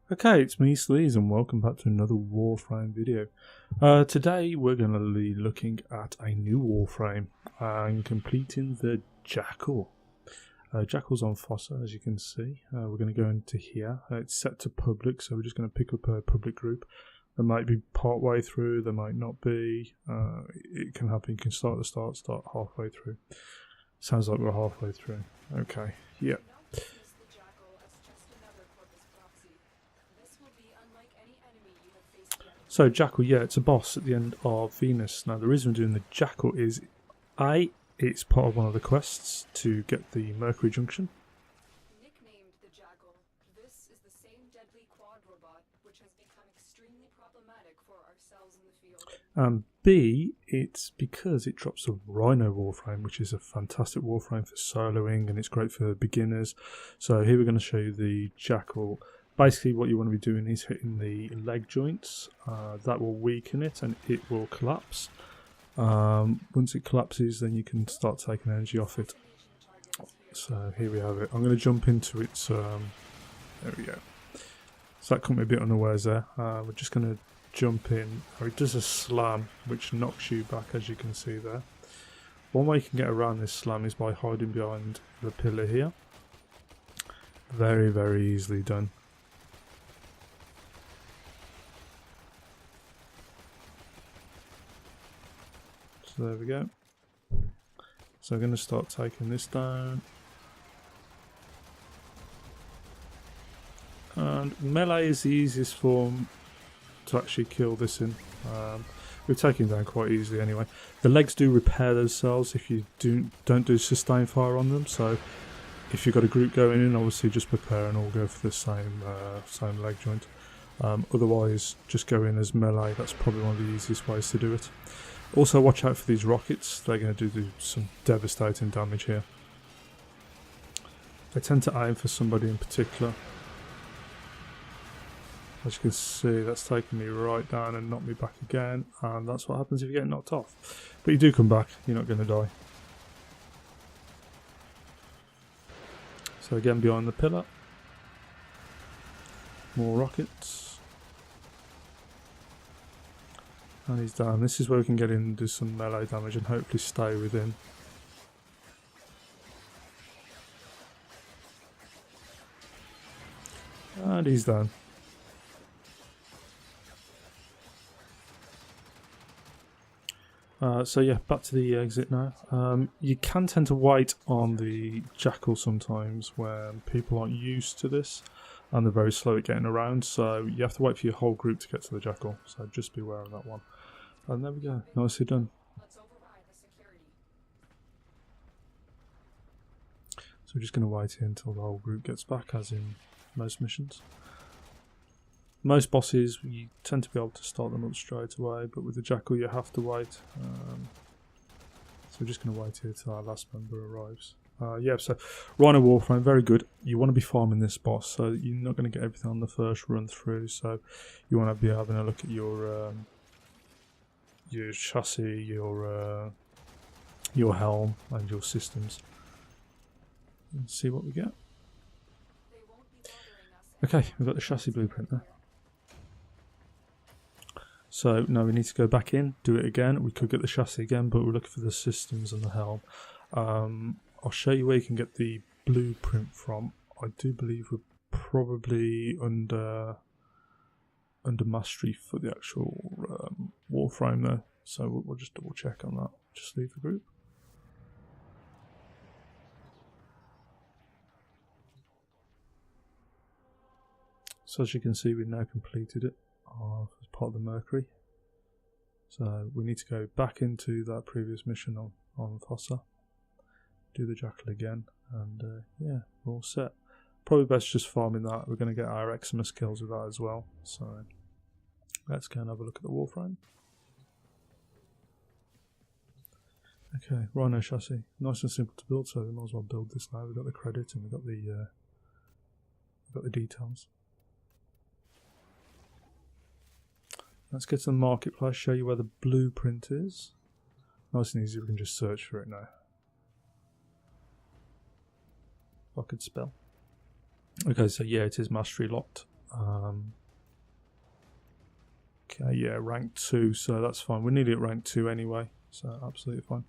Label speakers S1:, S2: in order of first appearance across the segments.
S1: Okay, it's me, Sleaze, and welcome back to another Warframe video. Today we're going to be looking at a new Warframe and completing the Jackal. Jackal's on Fossa, as you can see. We're going to go into here. It's set to public, so we're just going to pick up a public group. There might be part way through, there might not be. It can happen. You can start at the start halfway through. Sounds like we're halfway through. Okay, yeah. So Jackal, yeah, it's a boss at the end of Venus. Now the reason we're doing the Jackal is it's part of one of the quests to get the Mercury Junction.
S2: Nicknamed the Jackal, this is the same deadly quad robot which has become extremely problematic for ourselves in the field.
S1: And B, it's because it drops a Rhino Warframe, which is a fantastic Warframe for soloing and it's great for beginners. So here we're going to show you the Jackal. Basically what you want to be doing is hitting the leg joints. That will weaken it and it will collapse. Once it collapses, then you can start taking energy off it. So here we have it. I'm going to jump into its... there we go. So that caught me a bit unawares there. We're just going to jump in. It does a slam which knocks you back, as you can see there. One way you can get around this slam is by hiding behind the pillar here. Very, very easily done. So there we go. So I'm going to start taking this down. And melee is the easiest form to actually kill this in. We're taking down quite easily anyway. The legs do repair themselves if you don't do sustain fire on them. So if you've got a group going in, obviously just prepare and all go for the same leg joint. Otherwise, just go in as melee. That's probably one of the easiest ways to do it. Also watch out for these rockets, they're going to do some devastating damage here. They tend to aim for somebody in particular. As you can see, that's taken me right down and knocked me back again, and that's what happens if you get knocked off. But you do come back, you're not going to die. So again, behind the pillar. More rockets. And he's down. This is where we can get in and do some melee damage and hopefully stay within. And he's down. So yeah, back to the exit now. You can tend to wait on the Jackal sometimes when people aren't used to this and they're very slow at getting around, so you have to wait for your whole group to get to the Jackal, so just be aware of that one. And there we go, nicely done. So we're just going to wait here until the whole group gets back, as in most missions. Most bosses, you tend to be able to start them up straight away, but with the Jackal you have to wait. So we're just going to wait here till our last member arrives. Yeah, so Rhino Warframe, very good. You want to be farming this boss, so you're not going to get everything on the first run through, so you want to be having a look at your chassis, your helm and your systems. Let's see what we get. Okay, we've got the chassis blueprint there. So now we need to go back in, do it again. We could get the chassis again, but we're looking for the systems and the helm. I'll show you where you can get the blueprint from. I do believe we're probably under mastery for the actual Warframe there. So we'll just double check on that. Just leave the group. So as you can see, we've now completed it as part of the Mercury. So we need to go back into that previous mission on Fossa, do the Jackal again, and yeah, we're all set. Probably best just farming that. We're going to get our Eczema skills with that as well. So let's go and have a look at the Warframe. Okay, Rhino chassis, nice and simple to build, so we might as well build this now. We've got the credit and we've got the details. Let's get to the marketplace, show you where the blueprint is. Nice and easy, we can just search for it now. If I could spell. Okay, so yeah, it is mastery locked. Okay, yeah, rank 2, so that's fine. We're nearly at rank 2 anyway, so absolutely fine.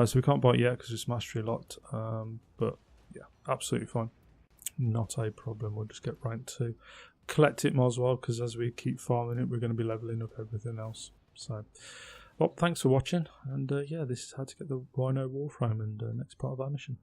S1: So we can't buy it yet because it's mastery locked, but yeah, absolutely fine. Not a problem, we'll just get rank 2. Collect it as well, because as we keep farming it, we're going to be leveling up everything else. So, well, thanks for watching, and yeah, this is how to get the Rhino Warframe and next part of our mission.